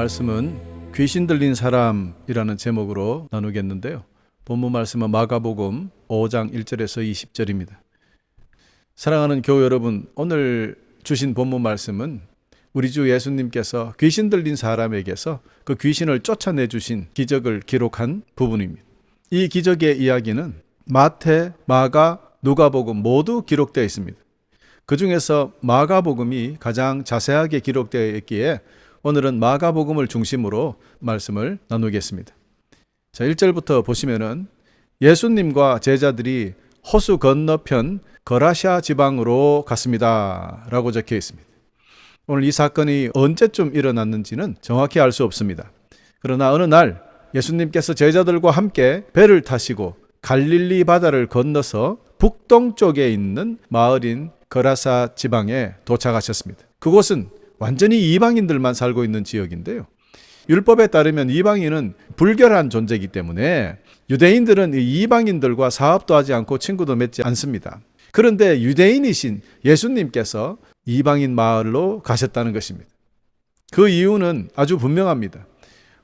말씀은 귀신 들린 사람이라는 제목으로 나누겠는데요. 본문 말씀은 마가복음 5장 1절에서 20절입니다. 사랑하는 교회 여러분, 오늘 주신 본문 말씀은 우리 주 예수님께서 귀신 들린 사람에게서 그 귀신을 쫓아내 주신 기적을 기록한 부분입니다. 이 기적의 이야기는 마태, 마가, 누가복음 모두 기록되어 있습니다. 그 중에서 마가복음이 가장 자세하게 기록되어 있기에 오늘은 마가복음을 중심으로 말씀을 나누겠습니다. 자, 1절부터 보시면은 예수님과 제자들이 호수 건너편 거라샤 지방으로 갔습니다 라고 적혀 있습니다. 오늘 이 사건이 언제쯤 일어났는지는 정확히 알 수 없습니다. 그러나 어느 날 예수님께서 제자들과 함께 배를 타시고 갈릴리 바다를 건너서 북동쪽에 있는 마을인 거라사 지방에 도착하셨습니다. 그곳은 완전히 이방인들만 살고 있는 지역인데요. 율법에 따르면 이방인은 불결한 존재이기 때문에 유대인들은 이방인들과 사업도 하지 않고 친구도 맺지 않습니다. 그런데 유대인이신 예수님께서 이방인 마을로 가셨다는 것입니다. 그 이유는 아주 분명합니다.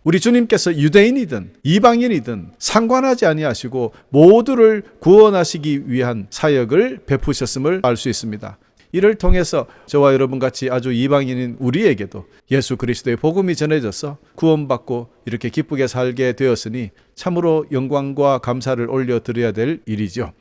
우리 주님께서 유대인이든 이방인이든 상관하지 아니하시고 모두를 구원하시기 위한 사역을 베푸셨음을 알 수 있습니다. 이를 통해서 저와 여러분 같이 아주 이방인인 우리에게도 예수 그리스도의 복음이 전해져서 구원받고 이렇게 기쁘게 살게 되었으니 참으로 영광과 감사를 올려드려야 될 일이죠.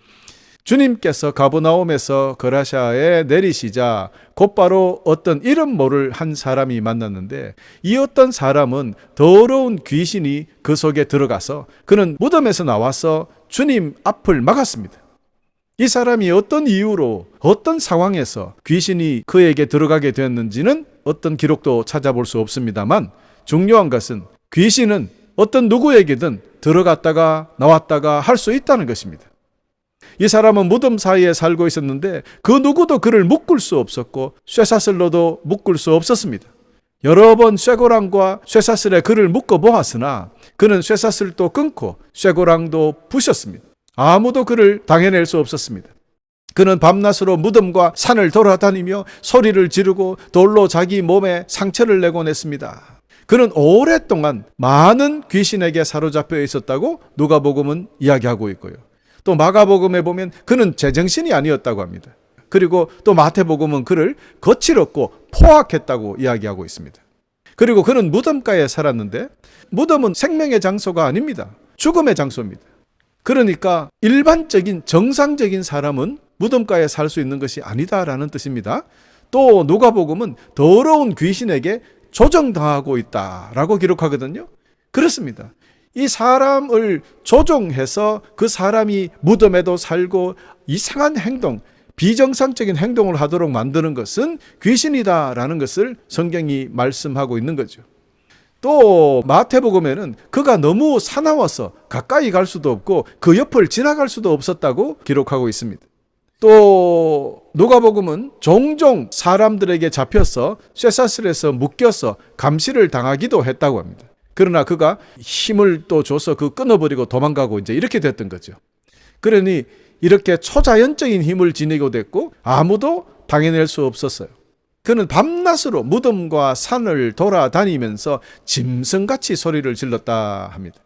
주님께서 가버나움에서 거라샤에 내리시자 곧바로 어떤 이름 모를 한 사람이 만났는데, 이 어떤 사람은 더러운 귀신이 그 속에 들어가서 그는 무덤에서 나와서 주님 앞을 막았습니다. 이 사람이 어떤 이유로 어떤 상황에서 귀신이 그에게 들어가게 되었는지는 어떤 기록도 찾아볼 수 없습니다만, 중요한 것은 귀신은 어떤 누구에게든 들어갔다가 나왔다가 할 수 있다는 것입니다. 이 사람은 무덤 사이에 살고 있었는데 그 누구도 그를 묶을 수 없었고 쇠사슬로도 묶을 수 없었습니다. 여러 번 쇠고랑과 쇠사슬에 그를 묶어 보았으나 그는 쇠사슬도 끊고 쇠고랑도 부셨습니다. 아무도 그를 당해낼 수 없었습니다. 그는 밤낮으로 무덤과 산을 돌아다니며 소리를 지르고 돌로 자기 몸에 상처를 내곤 했습니다. 그는 오랫동안 많은 귀신에게 사로잡혀 있었다고 누가복음은 이야기하고 있고요. 또 마가복음에 보면 그는 제정신이 아니었다고 합니다. 그리고 또 마태복음은 그를 거칠었고 포악했다고 이야기하고 있습니다. 그리고 그는 무덤가에 살았는데 무덤은 생명의 장소가 아닙니다. 죽음의 장소입니다. 그러니까 일반적인 정상적인 사람은 무덤가에 살 수 있는 것이 아니다라는 뜻입니다. 또 누가복음은 더러운 귀신에게 조종당하고 있다라고 기록하거든요. 그렇습니다. 이 사람을 조종해서 그 사람이 무덤에도 살고 이상한 행동, 비정상적인 행동을 하도록 만드는 것은 귀신이다라는 것을 성경이 말씀하고 있는 거죠. 또 마태복음에는 그가 너무 사나워서 가까이 갈 수도 없고 그 옆을 지나갈 수도 없었다고 기록하고 있습니다. 또 누가복음은 종종 사람들에게 잡혀서 쇠사슬에서 묶여서 감시를 당하기도 했다고 합니다. 그러나 그가 힘을 또 줘서 그 끊어버리고 도망가고 이제 이렇게 됐던 거죠. 그러니 이렇게 초자연적인 힘을 지니고 됐고 아무도 당해낼 수 없었어요. 그는 밤낮으로 무덤과 산을 돌아다니면서 짐승같이 소리를 질렀다 합니다.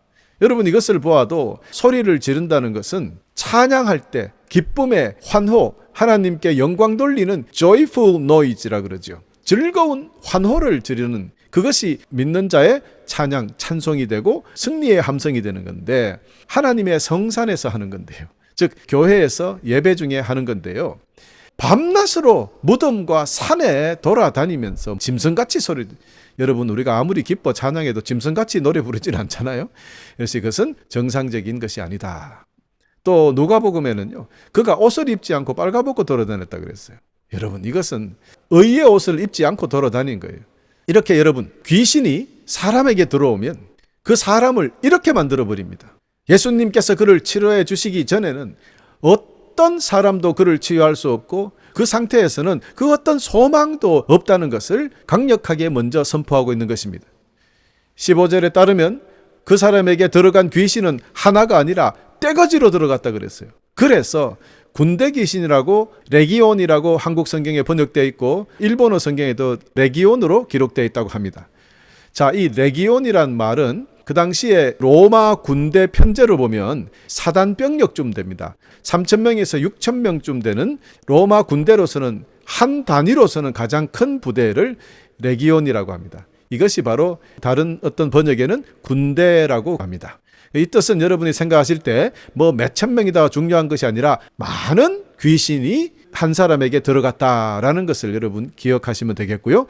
여러분, 이것을 보아도 소리를 지른다는 것은 찬양할 때 기쁨의 환호, 하나님께 영광 돌리는 joyful noise라 그러죠. 즐거운 환호를 지르는, 그것이 믿는 자의 찬양, 찬송이 되고 승리의 함성이 되는 건데, 하나님의 성산에서 하는 건데요. 즉 교회에서 예배 중에 하는 건데요. 밤낮으로 무덤과 산에 돌아다니면서 짐승같이 소리, 여러분 우리가 아무리 기뻐 찬양해도 짐승같이 노래 부르진 않잖아요. 그래서 이것은 정상적인 것이 아니다. 또 누가복음에는요, 그가 옷을 입지 않고 빨가벗고 돌아다녔다 그랬어요. 여러분, 이것은 의의 옷을 입지 않고 돌아다닌 거예요. 이렇게 여러분, 귀신이 사람에게 들어오면 그 사람을 이렇게 만들어 버립니다. 예수님께서 그를 치료해 주시기 전에는 어떤 사람도 그를 치유할 수 없고 그 상태에서는 그 어떤 소망도 없다는 것을 강력하게 먼저 선포하고 있는 것입니다. 15절에 따르면 그 사람에게 들어간 귀신은 하나가 아니라 떼거지로 들어갔다 그랬어요. 그래서 군대 귀신이라고 레기온이라고 한국 성경에 번역되어 있고 일본어 성경에도 레기온으로 기록되어 있다고 합니다. 자, 이 레기온이란 말은 그 당시에 로마 군대 편제로 보면 사단병력쯤 됩니다. 3,000명에서 6,000명쯤 되는 로마 군대로서는 한 단위로서는 가장 큰 부대를 레기온이라고 합니다. 이것이 바로 다른 어떤 번역에는 군대라고 합니다. 이 뜻은 여러분이 생각하실 때 뭐 몇천 명이다 중요한 것이 아니라 많은 귀신이 한 사람에게 들어갔다라는 것을 여러분 기억하시면 되겠고요.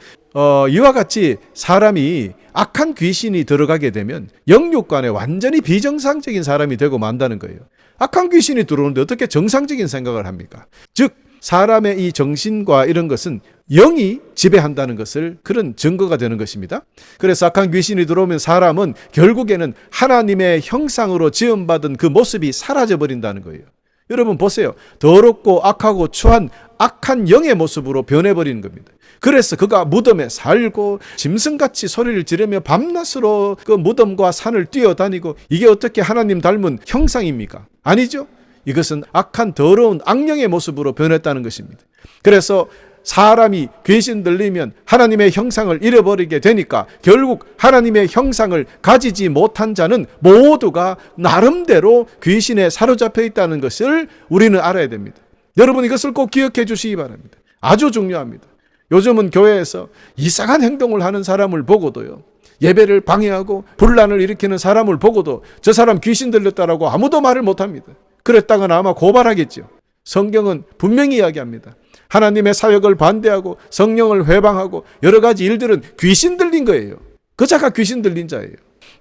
이와 같이 사람이 악한 귀신이 들어가게 되면 영육간에 완전히 비정상적인 사람이 되고 만다는 거예요. 악한 귀신이 들어오는데 어떻게 정상적인 생각을 합니까? 즉 사람의 이 정신과 이런 것은 영이 지배한다는 것을 그런 증거가 되는 것입니다. 그래서 악한 귀신이 들어오면 사람은 결국에는 하나님의 형상으로 지음받은 그 모습이 사라져버린다는 거예요. 여러분 보세요. 더럽고 악하고 추한 악한 영의 모습으로 변해버리는 겁니다. 그래서 그가 무덤에 살고 짐승같이 소리를 지르며 밤낮으로 그 무덤과 산을 뛰어다니고, 이게 어떻게 하나님 닮은 형상입니까? 아니죠. 이것은 악한 더러운 악령의 모습으로 변했다는 것입니다. 그래서 사람이 귀신 들리면 하나님의 형상을 잃어버리게 되니까 결국 하나님의 형상을 가지지 못한 자는 모두가 나름대로 귀신에 사로잡혀 있다는 것을 우리는 알아야 됩니다. 여러분 이것을 꼭 기억해 주시기 바랍니다. 아주 중요합니다. 요즘은 교회에서 이상한 행동을 하는 사람을 보고도요, 예배를 방해하고 분란을 일으키는 사람을 보고도 저 사람 귀신 들렸다라고 아무도 말을 못합니다. 그랬다가는 아마 고발하겠죠. 성경은 분명히 이야기합니다. 하나님의 사역을 반대하고 성령을 회방하고 여러 가지 일들은 귀신 들린 거예요. 그 자가 귀신 들린 자예요.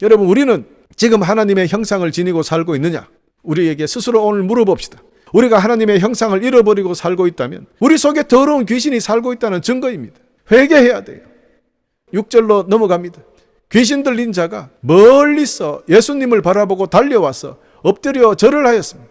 여러분 우리는 지금 하나님의 형상을 지니고 살고 있느냐? 우리에게 스스로 오늘 물어봅시다. 우리가 하나님의 형상을 잃어버리고 살고 있다면 우리 속에 더러운 귀신이 살고 있다는 증거입니다. 회개해야 돼요. 6절로 넘어갑니다. 귀신 들린 자가 멀리서 예수님을 바라보고 달려와서 엎드려 절을 하였습니다.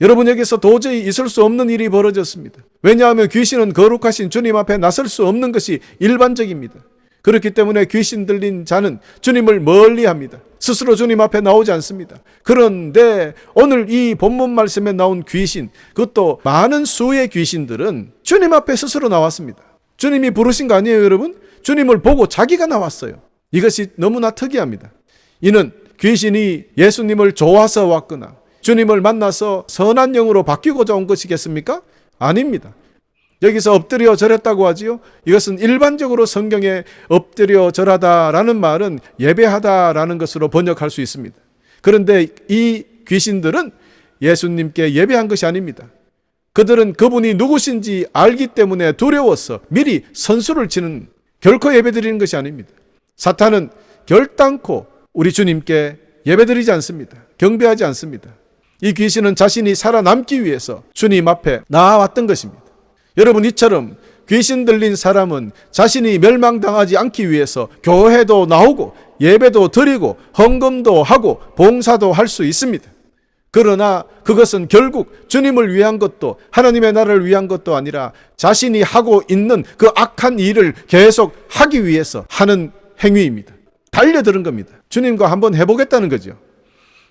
여러분에게서 도저히 있을 수 없는 일이 벌어졌습니다. 왜냐하면 귀신은 거룩하신 주님 앞에 나설 수 없는 것이 일반적입니다. 그렇기 때문에 귀신 들린 자는 주님을 멀리합니다. 스스로 주님 앞에 나오지 않습니다. 그런데 오늘 이 본문 말씀에 나온 귀신, 그것도 많은 수의 귀신들은 주님 앞에 스스로 나왔습니다. 주님이 부르신 거 아니에요, 여러분? 주님을 보고 자기가 나왔어요. 이것이 너무나 특이합니다. 이는 귀신이 예수님을 좋아서 왔거나 주님을 만나서 선한 영으로 바뀌고자 온 것이겠습니까? 아닙니다. 여기서 엎드려 절했다고 하지요. 이것은 일반적으로 성경에 엎드려 절하다라는 말은 예배하다라는 것으로 번역할 수 있습니다. 그런데 이 귀신들은 예수님께 예배한 것이 아닙니다. 그들은 그분이 누구신지 알기 때문에 두려워서 미리 선수를 치는, 결코 예배드리는 것이 아닙니다. 사탄은 결단코 우리 주님께 예배드리지 않습니다. 경배하지 않습니다. 이 귀신은 자신이 살아남기 위해서 주님 앞에 나아왔던 것입니다. 여러분 이처럼 귀신 들린 사람은 자신이 멸망당하지 않기 위해서 교회도 나오고 예배도 드리고 헌금도 하고 봉사도 할 수 있습니다. 그러나 그것은 결국 주님을 위한 것도 하나님의 나라를 위한 것도 아니라 자신이 하고 있는 그 악한 일을 계속 하기 위해서 하는 행위입니다. 달려드는 겁니다. 주님과 한번 해보겠다는 거죠.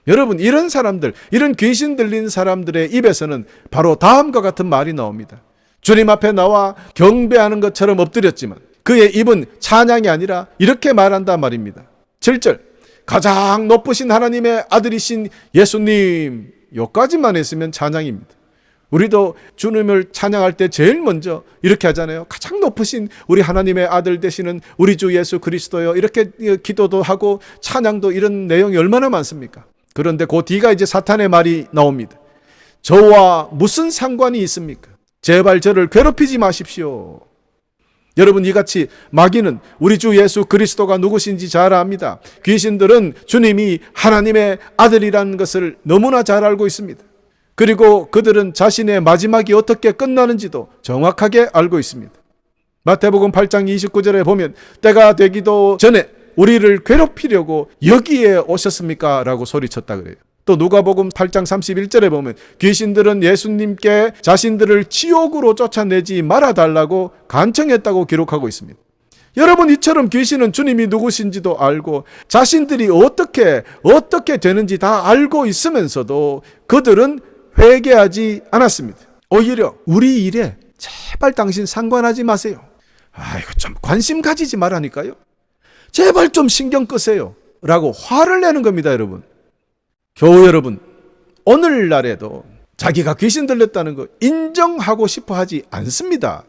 여러분 이런 사람들, 이런 귀신 들린 사람들의 입에서는 바로 다음과 같은 말이 나옵니다. 주님 앞에 나와 경배하는 것처럼 엎드렸지만 그의 입은 찬양이 아니라 이렇게 말한단 말입니다. 7절, 가장 높으신 하나님의 아들이신 예수님, 여기까지만 했으면 찬양입니다. 우리도 주님을 찬양할 때 제일 먼저 이렇게 하잖아요. 가장 높으신 우리 하나님의 아들 되시는 우리 주 예수 그리스도요, 이렇게 기도도 하고 찬양도, 이런 내용이 얼마나 많습니까? 그런데 그 뒤가 이제 사탄의 말이 나옵니다. 저와 무슨 상관이 있습니까? 제발 저를 괴롭히지 마십시오. 여러분 이같이 마귀는 우리 주 예수 그리스도가 누구신지 잘 압니다. 귀신들은 주님이 하나님의 아들이라는 것을 너무나 잘 알고 있습니다. 그리고 그들은 자신의 마지막이 어떻게 끝나는지도 정확하게 알고 있습니다. 마태복음 8장 29절에 보면 때가 되기도 전에 우리를 괴롭히려고 여기에 오셨습니까? 라고 소리쳤다 그래요. 또 누가복음 8장 31절에 보면 귀신들은 예수님께 자신들을 지옥으로 쫓아내지 말아달라고 간청했다고 기록하고 있습니다. 여러분 이처럼 귀신은 주님이 누구신지도 알고 자신들이 어떻게 되는지 다 알고 있으면서도 그들은 회개하지 않았습니다. 오히려 우리 일에 제발 당신 상관하지 마세요. 아이고 좀 관심 가지지 말라니까요. 제발 좀 신경 끄세요 라고 화를 내는 겁니다. 여러분, 교우 여러분, 오늘날에도 자기가 귀신 들렸다는 거 인정하고 싶어 하지 않습니다.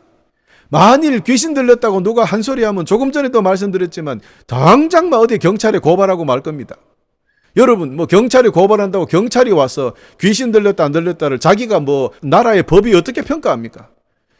만일 귀신 들렸다고 누가 한 소리 하면 조금 전에도 말씀드렸지만 당장 어디 경찰에 고발하고 말 겁니다. 여러분, 경찰에 고발한다고 경찰이 와서 귀신 들렸다 안 들렸다를 자기가 나라의 법이 어떻게 평가합니까?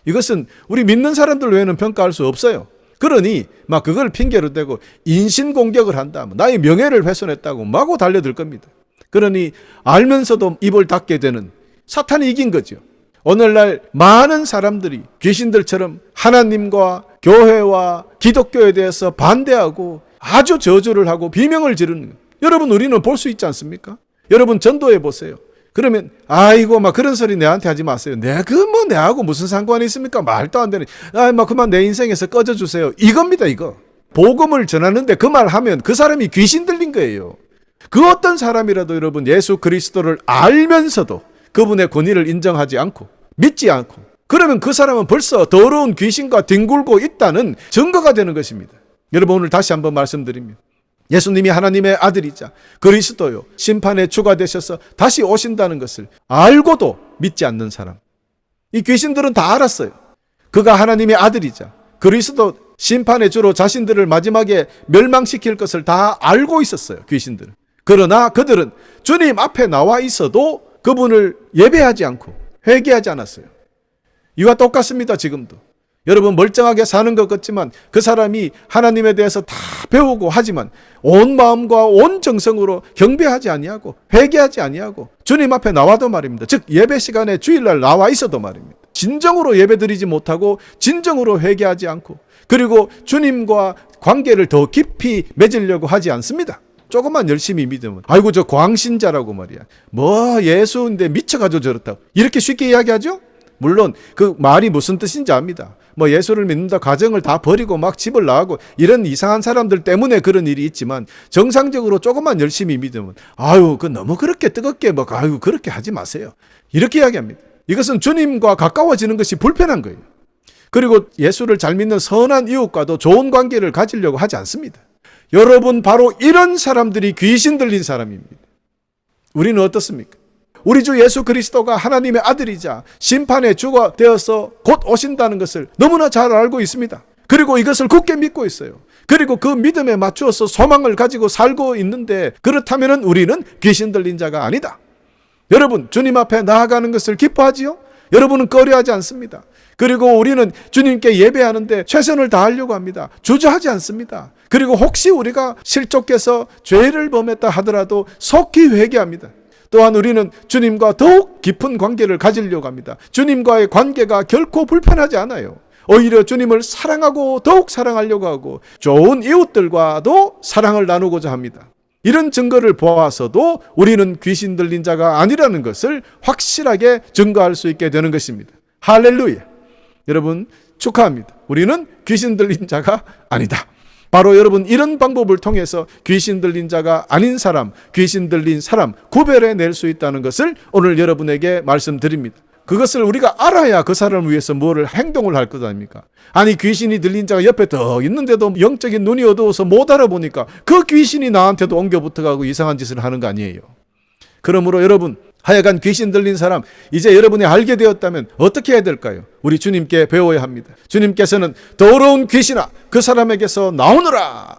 이것은 우리 믿는 사람들 외에는 평가할 수 없어요. 그러니 그걸 핑계로 대고 인신공격을 한다, 나의 명예를 훼손했다고 마구 달려들 겁니다. 그러니 알면서도 입을 닫게 되는 사탄이 이긴 거죠. 오늘날 많은 사람들이 귀신들처럼 하나님과 교회와 기독교에 대해서 반대하고 아주 저주를 하고 비명을 지르는 거예요. 여러분, 우리는 볼 수 있지 않습니까? 여러분, 전도해 보세요. 그러면 아이고 그런 소리 내한테 하지 마세요. 내하고 무슨 상관이 있습니까? 말도 안 되는. 그만 내 인생에서 꺼져 주세요. 이겁니다. 이거 복음을 전하는데 그 말 하면 그 사람이 귀신 들린 거예요. 그 어떤 사람이라도 여러분, 예수 그리스도를 알면서도 그분의 권위를 인정하지 않고 믿지 않고, 그러면 그 사람은 벌써 더러운 귀신과 뒹굴고 있다는 증거가 되는 것입니다. 여러분, 오늘 다시 한번 말씀드립니다. 예수님이 하나님의 아들이자 그리스도요, 심판의 주가 되셔서 다시 오신다는 것을 알고도 믿지 않는 사람, 이 귀신들은 다 알았어요. 그가 하나님의 아들이자 그리스도 심판의 주로 자신들을 마지막에 멸망시킬 것을 다 알고 있었어요, 귀신들은. 그러나 그들은 주님 앞에 나와 있어도 그분을 예배하지 않고 회개하지 않았어요. 이와 똑같습니다. 지금도 여러분, 멀쩡하게 사는 것 같지만 그 사람이 하나님에 대해서 다 배우고 하지만 온 마음과 온 정성으로 경배하지 아니하고 회개하지 아니하고 주님 앞에 나와도 말입니다. 즉 예배 시간에 주일날 나와 있어도 말입니다. 진정으로 예배드리지 못하고 진정으로 회개하지 않고, 그리고 주님과 관계를 더 깊이 맺으려고 하지 않습니다. 조금만 열심히 믿으면 아이고 저 광신자라고 말이야, 예수인데 미쳐가지고 저렇다고 이렇게 쉽게 이야기하죠. 물론 그 말이 무슨 뜻인지 압니다. 예수를 믿는다 가정을 다 버리고 막 집을 나가고 이런 이상한 사람들 때문에 그런 일이 있지만, 정상적으로 조금만 열심히 믿으면 너무 그렇게 뜨겁게 그렇게 하지 마세요, 이렇게 이야기합니다. 이것은 주님과 가까워지는 것이 불편한 거예요. 그리고 예수를 잘 믿는 선한 이웃과도 좋은 관계를 가지려고 하지 않습니다. 여러분, 바로 이런 사람들이 귀신 들린 사람입니다. 우리는 어떻습니까? 우리 주 예수 그리스도가 하나님의 아들이자 심판의 주가 되어서 곧 오신다는 것을 너무나 잘 알고 있습니다. 그리고 이것을 굳게 믿고 있어요. 그리고 그 믿음에 맞추어서 소망을 가지고 살고 있는데, 그렇다면 우리는 귀신 들린 자가 아니다. 여러분, 주님 앞에 나아가는 것을 기뻐하지요? 여러분은 꺼려하지 않습니다. 그리고 우리는 주님께 예배하는데 최선을 다하려고 합니다. 주저하지 않습니다. 그리고 혹시 우리가 실족해서 죄를 범했다 하더라도 속히 회개합니다. 또한 우리는 주님과 더욱 깊은 관계를 가지려고 합니다. 주님과의 관계가 결코 불편하지 않아요. 오히려 주님을 사랑하고 더욱 사랑하려고 하고 좋은 이웃들과도 사랑을 나누고자 합니다. 이런 증거를 보아서도 우리는 귀신 들린 자가 아니라는 것을 확실하게 증거할 수 있게 되는 것입니다. 할렐루야. 여러분, 축하합니다. 우리는 귀신 들린 자가 아니다. 바로 여러분, 이런 방법을 통해서 귀신 들린 자가 아닌 사람, 귀신 들린 사람 구별해 낼 수 있다는 것을 오늘 여러분에게 말씀드립니다. 그것을 우리가 알아야 그 사람을 위해서 뭐를 행동을 할 것 아닙니까? 아니, 귀신이 들린 자가 옆에 더 있는데도 영적인 눈이 어두워서 못 알아보니까 그 귀신이 나한테도 옮겨 붙어가고 이상한 짓을 하는 거 아니에요. 그러므로 여러분, 하여간 귀신 들린 사람 이제 여러분이 알게 되었다면 어떻게 해야 될까요? 우리 주님께 배워야 합니다. 주님께서는 더러운 귀신아 그 사람에게서 나오너라,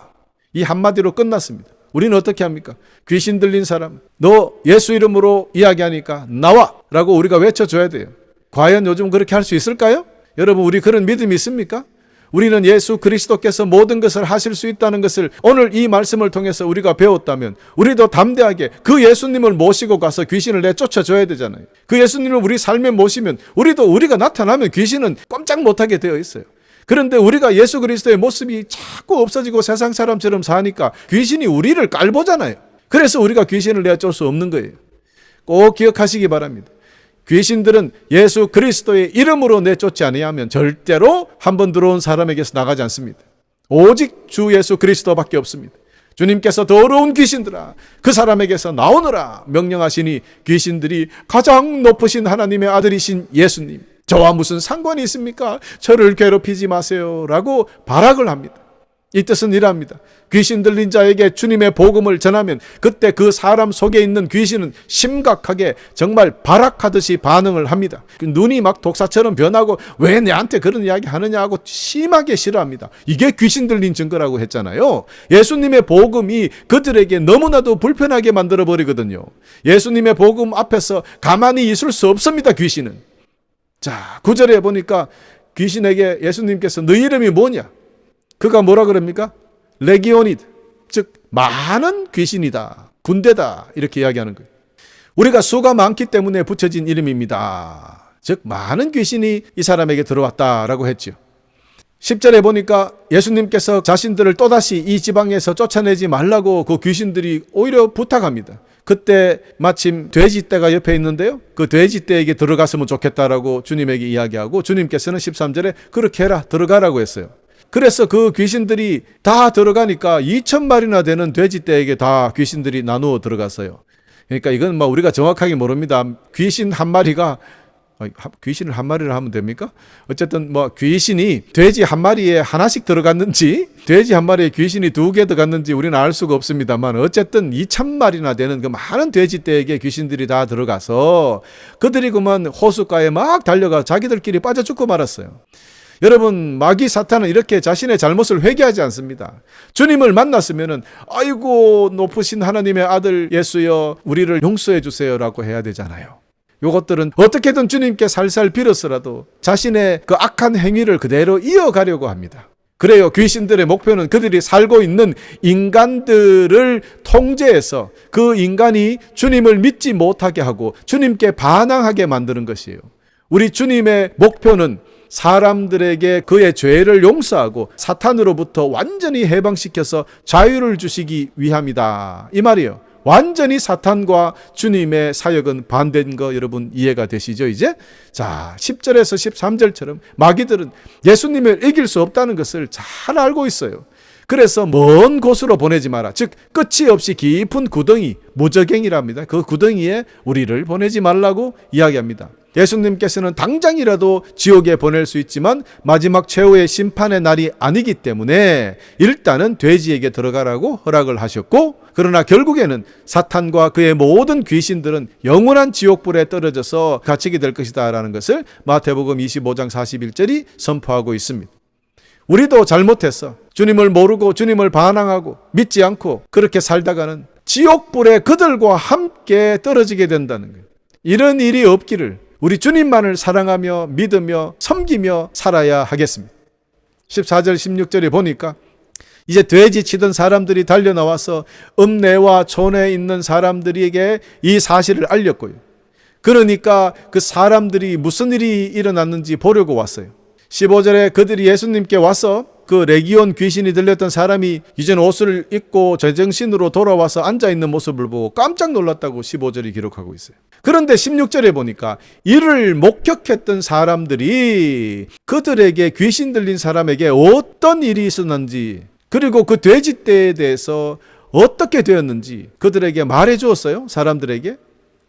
이 한마디로 끝났습니다. 우리는 어떻게 합니까? 귀신 들린 사람, 너 예수 이름으로 이야기하니까 나와 라고 우리가 외쳐줘야 돼요. 과연 요즘 그렇게 할 수 있을까요? 여러분, 우리 그런 믿음이 있습니까? 우리는 예수 그리스도께서 모든 것을 하실 수 있다는 것을 오늘 이 말씀을 통해서 우리가 배웠다면 우리도 담대하게 그 예수님을 모시고 가서 귀신을 내쫓아줘야 되잖아요. 그 예수님을 우리 삶에 모시면 우리가 나타나면 귀신은 꼼짝 못하게 되어 있어요. 그런데 우리가 예수 그리스도의 모습이 자꾸 없어지고 세상 사람처럼 사니까 귀신이 우리를 깔보잖아요. 그래서 우리가 귀신을 내쫓을 수 없는 거예요. 꼭 기억하시기 바랍니다. 귀신들은 예수 그리스도의 이름으로 내쫓지 아니하면 절대로 한번 들어온 사람에게서 나가지 않습니다. 오직 주 예수 그리스도밖에 없습니다. 주님께서 더러운 귀신들아 그 사람에게서 나오너라 명령하시니 귀신들이 가장 높으신 하나님의 아들이신 예수님, 저와 무슨 상관이 있습니까? 저를 괴롭히지 마세요 라고 발악을 합니다. 이 뜻은 이랍니다. 귀신 들린 자에게 주님의 복음을 전하면 그때 그 사람 속에 있는 귀신은 심각하게 정말 발악하듯이 반응을 합니다. 눈이 막 독사처럼 변하고 왜 내한테 그런 이야기 하느냐 하고 심하게 싫어합니다. 이게 귀신 들린 증거라고 했잖아요. 예수님의 복음이 그들에게 너무나도 불편하게 만들어 버리거든요. 예수님의 복음 앞에서 가만히 있을 수 없습니다. 귀신은. 자, 9절에 보니까 귀신에게 예수님께서 너 이름이 뭐냐? 그가 뭐라 그럽니까? 레기오니드, 즉 많은 귀신이다, 군대다, 이렇게 이야기하는 거예요. 우리가 수가 많기 때문에 붙여진 이름입니다. 즉 많은 귀신이 이 사람에게 들어왔다라고 했죠. 10절에 보니까 예수님께서 자신들을 또다시 이 지방에서 쫓아내지 말라고 그 귀신들이 오히려 부탁합니다. 그때 마침 돼지떼가 옆에 있는데요, 그 돼지떼에게 들어갔으면 좋겠다라고 주님에게 이야기하고, 주님께서는 13절에 그렇게 해라, 들어가라고 했어요. 그래서 그 귀신들이 다 들어가니까 2,000마리나 되는 돼지떼에게 다 귀신들이 나누어 들어갔어요. 그러니까 이건 뭐 우리가 정확하게 모릅니다. 귀신 한 마리가, 귀신을 한 마리를 하면 됩니까? 어쨌든 뭐 귀신이 돼지 한 마리에 하나씩 들어갔는지 돼지 한 마리에 귀신이 2개 들어갔는지 우리는 알 수가 없습니다만, 어쨌든 2,000마리나 되는 그 많은 돼지떼에게 귀신들이 다 들어가서 그들이 그만 호숫가에 막 달려가 자기들끼리 빠져 죽고 말았어요. 여러분, 마귀 사탄은 이렇게 자신의 잘못을 회개하지 않습니다. 주님을 만났으면은 아이고 높으신 하나님의 아들 예수여 우리를 용서해 주세요라고 해야 되잖아요. 요것들은 어떻게든 주님께 살살 빌어서라도 자신의 그 악한 행위를 그대로 이어가려고 합니다. 그래요. 귀신들의 목표는 그들이 살고 있는 인간들을 통제해서 그 인간이 주님을 믿지 못하게 하고 주님께 반항하게 만드는 것이에요. 우리 주님의 목표는 사람들에게 그의 죄를 용서하고 사탄으로부터 완전히 해방시켜서 자유를 주시기 위함이다, 이 말이에요. 완전히 사탄과 주님의 사역은 반대인 거 여러분 이해가 되시죠 이제? 자, 10절에서 13절처럼 마귀들은 예수님을 이길 수 없다는 것을 잘 알고 있어요. 그래서 먼 곳으로 보내지 마라, 즉 끝이 없이 깊은 구덩이, 무저갱이랍니다. 그 구덩이에 우리를 보내지 말라고 이야기합니다. 예수님께서는 당장이라도 지옥에 보낼 수 있지만 마지막 최후의 심판의 날이 아니기 때문에 일단은 돼지에게 들어가라고 허락을 하셨고, 그러나 결국에는 사탄과 그의 모든 귀신들은 영원한 지옥불에 떨어져서 갇히게 될 것이다 라는 것을 마태복음 25장 41절이 선포하고 있습니다. 우리도 잘못해서 주님을 모르고 주님을 반항하고 믿지 않고 그렇게 살다가는 지옥불에 그들과 함께 떨어지게 된다는 거예요. 이런 일이 없기를 우리 주님만을 사랑하며 믿으며 섬기며 살아야 하겠습니다. 14절 16절에 보니까 이제 돼지 치던 사람들이 달려나와서 읍내와 촌에 있는 사람들에게 이 사실을 알렸고요. 그러니까 그 사람들이 무슨 일이 일어났는지 보려고 왔어요. 15절에 그들이 예수님께 와서 그 레기온 귀신이 들렸던 사람이 이젠 옷을 입고 제정신으로 돌아와서 앉아있는 모습을 보고 깜짝 놀랐다고 15절이 기록하고 있어요. 그런데 16절에 보니까 이를 목격했던 사람들이 그들에게 귀신 들린 사람에게 어떤 일이 있었는지, 그리고 그 돼지떼에 대해서 어떻게 되었는지 그들에게 말해 주었어요. 사람들에게.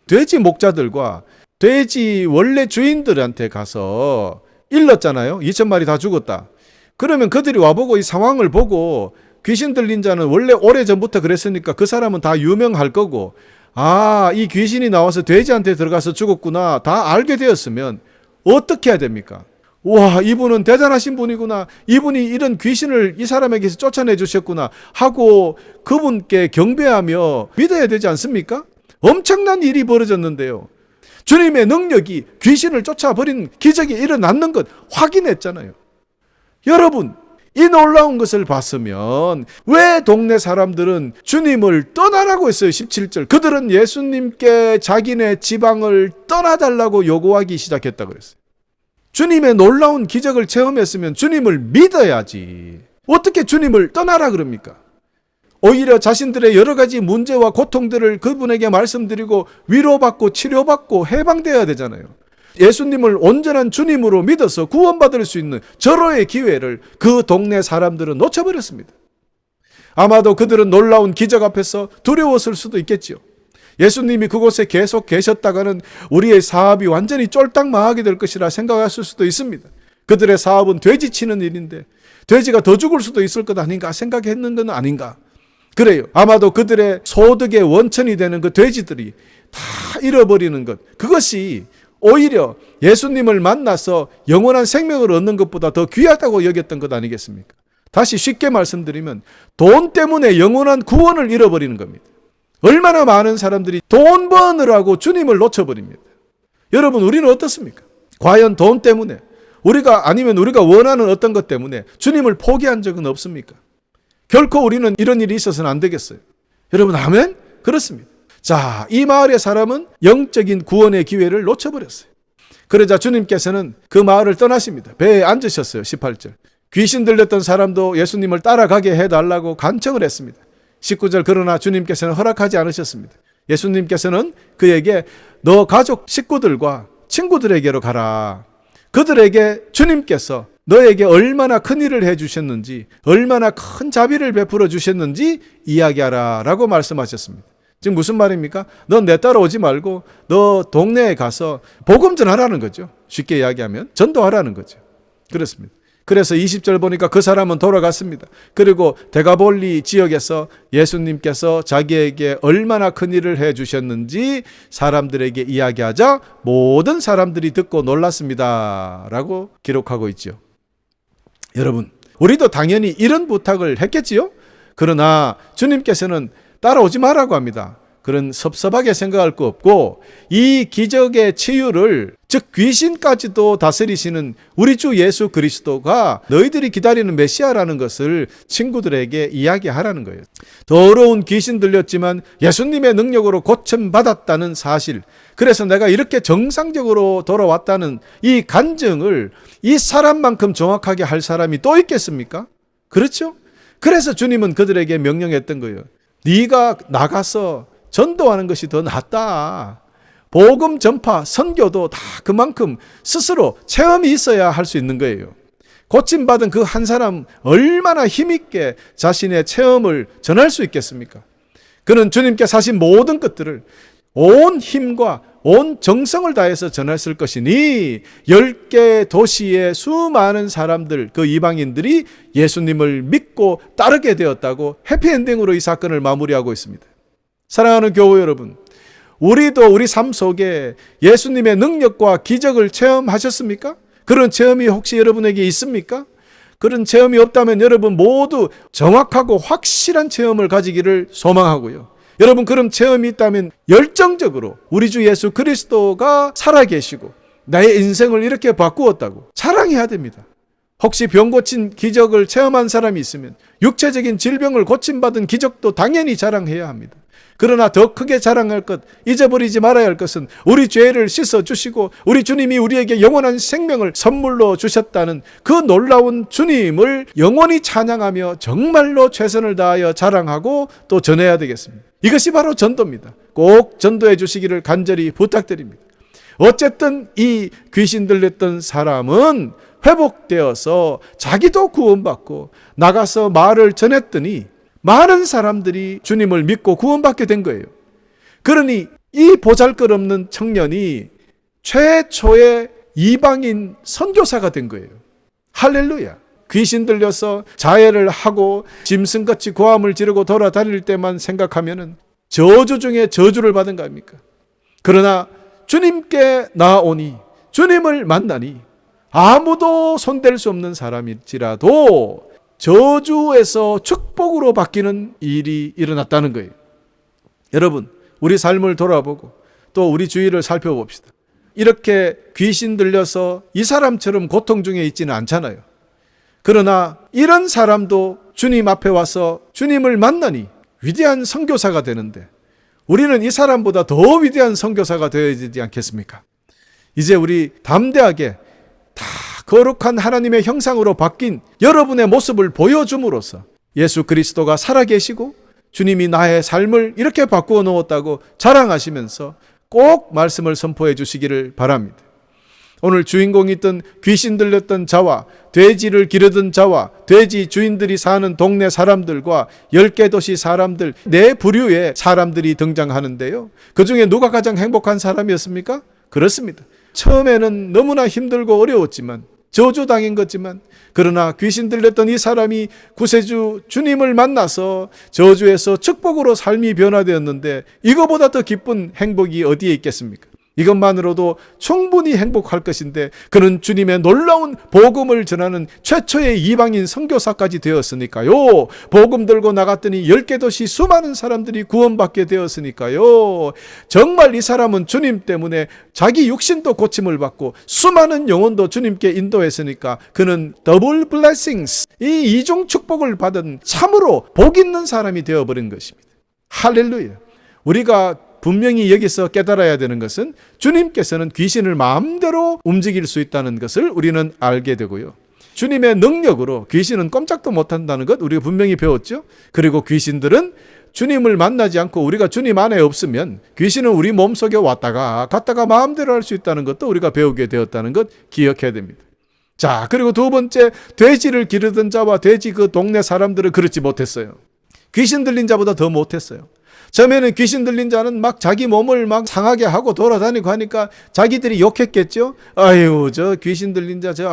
돼지 목자들과 돼지 원래 주인들한테 가서 일렀잖아요. 2,000마리 다 죽었다. 그러면 그들이 와보고 이 상황을 보고 귀신 들린 자는 원래 오래전부터 그랬으니까 그 사람은 다 유명할 거고, 아, 이 귀신이 나와서 돼지한테 들어가서 죽었구나 다 알게 되었으면 어떻게 해야 됩니까? 와, 이분은 대단하신 분이구나, 이분이 이런 귀신을 이 사람에게서 쫓아내 주셨구나 하고 그분께 경배하며 믿어야 되지 않습니까? 엄청난 일이 벌어졌는데요, 주님의 능력이 귀신을 쫓아버린 기적이 일어났는 것 확인했잖아요. 여러분, 이 놀라운 것을 봤으면 왜 동네 사람들은 주님을 떠나라고 했어요? 17절. 그들은 예수님께 자기네 지방을 떠나달라고 요구하기 시작했다고 그랬어요. 주님의 놀라운 기적을 체험했으면 주님을 믿어야지. 어떻게 주님을 떠나라 그럽니까? 오히려 자신들의 여러 가지 문제와 고통들을 그분에게 말씀드리고 위로받고 치료받고 해방되어야 되잖아요. 예수님을 온전한 주님으로 믿어서 구원받을 수 있는 절호의 기회를 그 동네 사람들은 놓쳐버렸습니다. 아마도 그들은 놀라운 기적 앞에서 두려웠을 수도 있겠죠. 예수님이 그곳에 계속 계셨다가는 우리의 사업이 완전히 쫄딱 망하게 될 것이라 생각했을 수도 있습니다. 그들의 사업은 돼지 치는 일인데 돼지가 더 죽을 수도 있을 것 아닌가 생각했는 건 아닌가. 그래요. 아마도 그들의 소득의 원천이 되는 그 돼지들이 다 잃어버리는 것, 그것이 오히려 예수님을 만나서 영원한 생명을 얻는 것보다 더 귀하다고 여겼던 것 아니겠습니까? 다시 쉽게 말씀드리면 돈 때문에 영원한 구원을 잃어버리는 겁니다. 얼마나 많은 사람들이 돈 버느라고 주님을 놓쳐버립니다. 여러분, 우리는 어떻습니까? 과연 돈 때문에 아니면 우리가 원하는 어떤 것 때문에 주님을 포기한 적은 없습니까? 결코 우리는 이런 일이 있어서는 안 되겠어요. 여러분, 아멘? 그렇습니다. 자, 이 마을의 사람은 영적인 구원의 기회를 놓쳐버렸어요. 그러자 주님께서는 그 마을을 떠나십니다. 배에 앉으셨어요. 18절. 귀신 들렸던 사람도 예수님을 따라가게 해달라고 간청을 했습니다. 19절. 그러나 주님께서는 허락하지 않으셨습니다. 예수님께서는 그에게 너 가족 식구들과 친구들에게로 가라. 그들에게 주님께서 너에게 얼마나 큰 일을 해주셨는지, 얼마나 큰 자비를 베풀어 주셨는지 이야기하라 라고 말씀하셨습니다. 지금 무슨 말입니까? 넌 내 따라오지 말고 너 동네에 가서 복음 전하라는 거죠. 쉽게 이야기하면 전도하라는 거죠. 그렇습니다. 그래서 20절 보니까 그 사람은 돌아갔습니다. 그리고 데가볼리 지역에서 예수님께서 자기에게 얼마나 큰 일을 해주셨는지 사람들에게 이야기하자 모든 사람들이 듣고 놀랐습니다 라고 기록하고 있죠. 여러분, 우리도 당연히 이런 부탁을 했겠지요? 그러나 주님께서는 따라오지 말라고 합니다. 그런 섭섭하게 생각할 거 없고 이 기적의 치유를, 즉 귀신까지도 다스리시는 우리 주 예수 그리스도가 너희들이 기다리는 메시아라는 것을 친구들에게 이야기하라는 거예요. 더러운 귀신 들렸지만 예수님의 능력으로 고침받았다는 사실, 그래서 내가 이렇게 정상적으로 돌아왔다는 이 간증을 이 사람만큼 정확하게 할 사람이 또 있겠습니까? 그렇죠? 그래서 주님은 그들에게 명령했던 거예요. 네가 나가서 전도하는 것이 더 낫다. 복음 전파, 선교도 다 그만큼 스스로 체험이 있어야 할 수 있는 거예요. 고침받은 그 한 사람 얼마나 힘있게 자신의 체험을 전할 수 있겠습니까? 그는 주님께서 하신 모든 것들을 온 힘과 온 정성을 다해서 전했을 것이니 10개 도시의 수많은 사람들, 그 이방인들이 예수님을 믿고 따르게 되었다고 해피엔딩으로 이 사건을 마무리하고 있습니다. 사랑하는 교우 여러분, 우리도 우리 삶 속에 예수님의 능력과 기적을 체험하셨습니까? 그런 체험이 혹시 여러분에게 있습니까? 그런 체험이 없다면 여러분 모두 정확하고 확실한 체험을 가지기를 소망하고요. 여러분, 그런 체험이 있다면 열정적으로 우리 주 예수 그리스도가 살아계시고 나의 인생을 이렇게 바꾸었다고 자랑해야 됩니다. 혹시 병 고친 기적을 체험한 사람이 있으면 육체적인 질병을 고침받은 기적도 당연히 자랑해야 합니다. 그러나 더 크게 자랑할 것, 잊어버리지 말아야 할 것은 우리 죄를 씻어주시고 우리 주님이 우리에게 영원한 생명을 선물로 주셨다는 그 놀라운 주님을 영원히 찬양하며 정말로 최선을 다하여 자랑하고 또 전해야 되겠습니다. 이것이 바로 전도입니다. 꼭 전도해 주시기를 간절히 부탁드립니다. 어쨌든 이 귀신 들렸던 사람은 회복되어서 자기도 구원받고 나가서 말을 전했더니 많은 사람들이 주님을 믿고 구원받게 된 거예요. 그러니 이 보잘것없는 청년이 최초의 이방인 선교사가 된 거예요. 할렐루야. 귀신 들려서 자해를 하고 짐승같이 고함을 지르고 돌아다닐 때만 생각하면은 저주 중에 저주를 받은 거 아닙니까? 그러나 주님께 나아오니, 주님을 만나니 아무도 손댈 수 없는 사람일지라도 저주에서 축복으로 바뀌는 일이 일어났다는 거예요. 여러분, 우리 삶을 돌아보고 또 우리 주위를 살펴봅시다. 이렇게 귀신 들려서 이 사람처럼 고통 중에 있지는 않잖아요. 그러나 이런 사람도 주님 앞에 와서 주님을 만나니 위대한 선교사가 되는데 우리는 이 사람보다 더 위대한 선교사가 되어야 되지 않겠습니까? 이제 우리 담대하게 다 거룩한 하나님의 형상으로 바뀐 여러분의 모습을 보여줌으로써 예수 그리스도가 살아계시고 주님이 나의 삶을 이렇게 바꾸어 놓았다고 자랑하시면서 꼭 말씀을 선포해 주시기를 바랍니다. 오늘 주인공이 있던 귀신 들렸던 자와 돼지를 기르던 자와 돼지 주인들이 사는 동네 사람들과 10개 도시 사람들, 4부류의 사람들이 등장하는데요. 그 중에 누가 가장 행복한 사람이었습니까? 그렇습니다. 처음에는 너무나 힘들고 어려웠지만 저주당한 거지만, 그러나 귀신 들렸던 이 사람이 구세주 주님을 만나서 저주에서 축복으로 삶이 변화되었는데, 이거보다 더 기쁜 행복이 어디에 있겠습니까? 이것만으로도 충분히 행복할 것인데, 그는 주님의 놀라운 복음을 전하는 최초의 이방인 선교사까지 되었으니까요. 복음 들고 나갔더니 10개 도시 수많은 사람들이 구원받게 되었으니까요. 정말 이 사람은 주님 때문에 자기 육신도 고침을 받고 수많은 영혼도 주님께 인도했으니까 그는 더블 블레싱스, 이 이중 축복을 받은 참으로 복 있는 사람이 되어버린 것입니다. 할렐루야. 우리가 분명히 여기서 깨달아야 되는 것은 주님께서는 귀신을 마음대로 움직일 수 있다는 것을 우리는 알게 되고요. 주님의 능력으로 귀신은 꼼짝도 못한다는 것 우리가 분명히 배웠죠. 그리고 귀신들은 주님을 만나지 않고 우리가 주님 안에 없으면 귀신은 우리 몸속에 왔다가 갔다가 마음대로 할 수 있다는 것도 우리가 배우게 되었다는 것 기억해야 됩니다. 자, 그리고 두 번째, 돼지를 기르던 자와 돼지 그 동네 사람들은 그렇지 못했어요. 귀신 들린 자보다 더 못했어요. 처음에는 귀신 들린 자는 막 자기 몸을 막 상하게 하고 돌아다니고 하니까 자기들이 욕했겠죠. 아유, 저 귀신 들린 자, 저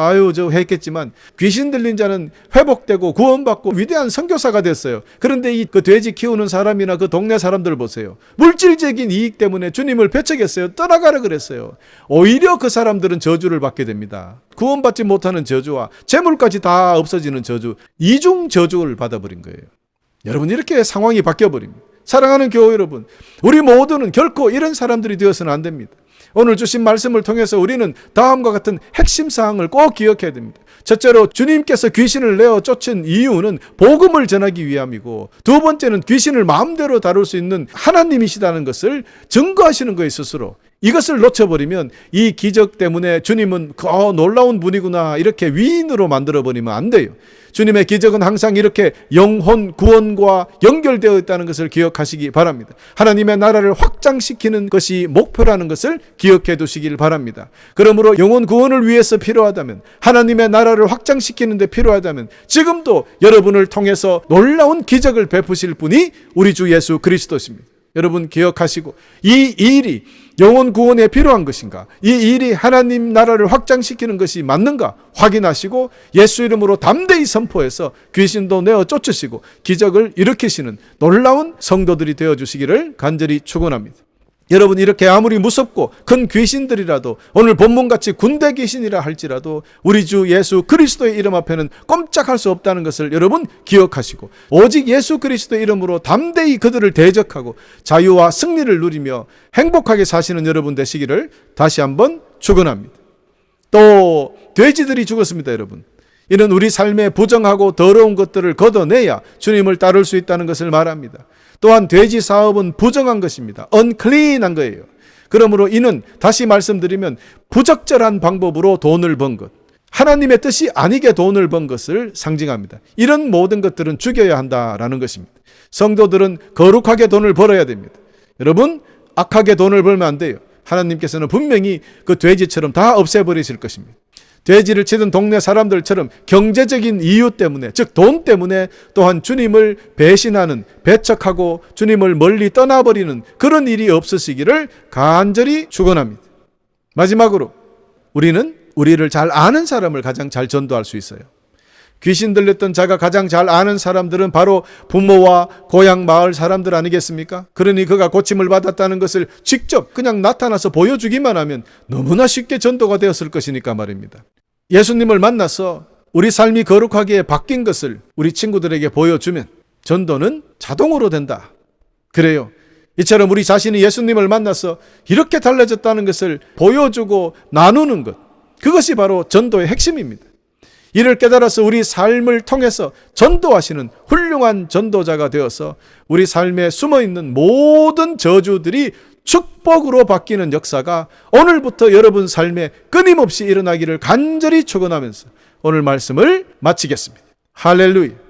했겠지만, 귀신 들린 자는 회복되고 구원받고 위대한 선교사가 됐어요. 그런데 이 그 돼지 키우는 사람이나 그 동네 사람들 보세요. 물질적인 이익 때문에 주님을 배척했어요. 떠나가라 그랬어요. 오히려 그 사람들은 저주를 받게 됩니다. 구원받지 못하는 저주와 재물까지 다 없어지는 저주, 이중 저주를 받아버린 거예요. 여러분, 이렇게 상황이 바뀌어버립니다. 사랑하는 교회 여러분, 우리 모두는 결코 이런 사람들이 되어서는 안 됩니다. 오늘 주신 말씀을 통해서 우리는 다음과 같은 핵심 사항을 꼭 기억해야 됩니다. 첫째로, 주님께서 귀신을 내어 쫓은 이유는 복음을 전하기 위함이고, 두 번째는 귀신을 마음대로 다룰 수 있는 하나님이시다는 것을 증거하시는 거예요, 스스로. 이것을 놓쳐버리면 이 기적 때문에 주님은 놀라운 분이구나 이렇게 위인으로 만들어버리면 안 돼요. 주님의 기적은 항상 이렇게 영혼 구원과 연결되어 있다는 것을 기억하시기 바랍니다. 하나님의 나라를 확장시키는 것이 목표라는 것을 기억해 두시길 바랍니다. 그러므로 영혼 구원을 위해서 필요하다면, 하나님의 나라를 확장시키는 데 필요하다면, 지금도 여러분을 통해서 놀라운 기적을 베푸실 분이 우리 주 예수 그리스도십니다. 여러분 기억하시고, 이 일이 영혼 구원에 필요한 것인가, 이 일이 하나님 나라를 확장시키는 것이 맞는가 확인하시고 예수 이름으로 담대히 선포해서 귀신도 내어 쫓으시고 기적을 일으키시는 놀라운 성도들이 되어주시기를 간절히 축원합니다. 여러분, 이렇게 아무리 무섭고 큰 귀신들이라도, 오늘 본문같이 군대 귀신이라 할지라도 우리 주 예수 그리스도의 이름 앞에는 꼼짝할 수 없다는 것을 여러분 기억하시고, 오직 예수 그리스도의 이름으로 담대히 그들을 대적하고 자유와 승리를 누리며 행복하게 사시는 여러분 되시기를 다시 한번 축원합니다. 또 돼지들이 죽었습니다. 여러분, 이는 우리 삶의 부정하고 더러운 것들을 걷어내야 주님을 따를 수 있다는 것을 말합니다. 또한 돼지 사업은 부정한 것입니다. unclean한 거예요. 그러므로 이는 다시 말씀드리면 부적절한 방법으로 돈을 번 것, 하나님의 뜻이 아니게 돈을 번 것을 상징합니다. 이런 모든 것들은 죽여야 한다라는 것입니다. 성도들은 거룩하게 돈을 벌어야 됩니다. 여러분, 악하게 돈을 벌면 안 돼요. 하나님께서는 분명히 그 돼지처럼 다 없애버리실 것입니다. 돼지를 치던 동네 사람들처럼 경제적인 이유 때문에, 즉 돈 때문에 또한 주님을 배신하는, 배척하고 주님을 멀리 떠나버리는 그런 일이 없으시기를 간절히 축원합니다. 마지막으로, 우리는 우리를 잘 아는 사람을 가장 잘 전도할 수 있어요. 귀신 들렸던 자가 가장 잘 아는 사람들은 바로 부모와 고향 마을 사람들 아니겠습니까? 그러니 그가 고침을 받았다는 것을 직접 그냥 나타나서 보여주기만 하면 너무나 쉽게 전도가 되었을 것이니까 말입니다. 예수님을 만나서 우리 삶이 거룩하게 바뀐 것을 우리 친구들에게 보여주면 전도는 자동으로 된다. 그래요. 이처럼 우리 자신이 예수님을 만나서 이렇게 달라졌다는 것을 보여주고 나누는 것, 그것이 바로 전도의 핵심입니다. 이를 깨달아서 우리 삶을 통해서 전도하시는 훌륭한 전도자가 되어서 우리 삶에 숨어있는 모든 저주들이 축복으로 바뀌는 역사가 오늘부터 여러분 삶에 끊임없이 일어나기를 간절히 축원하면서 오늘 말씀을 마치겠습니다. 할렐루야.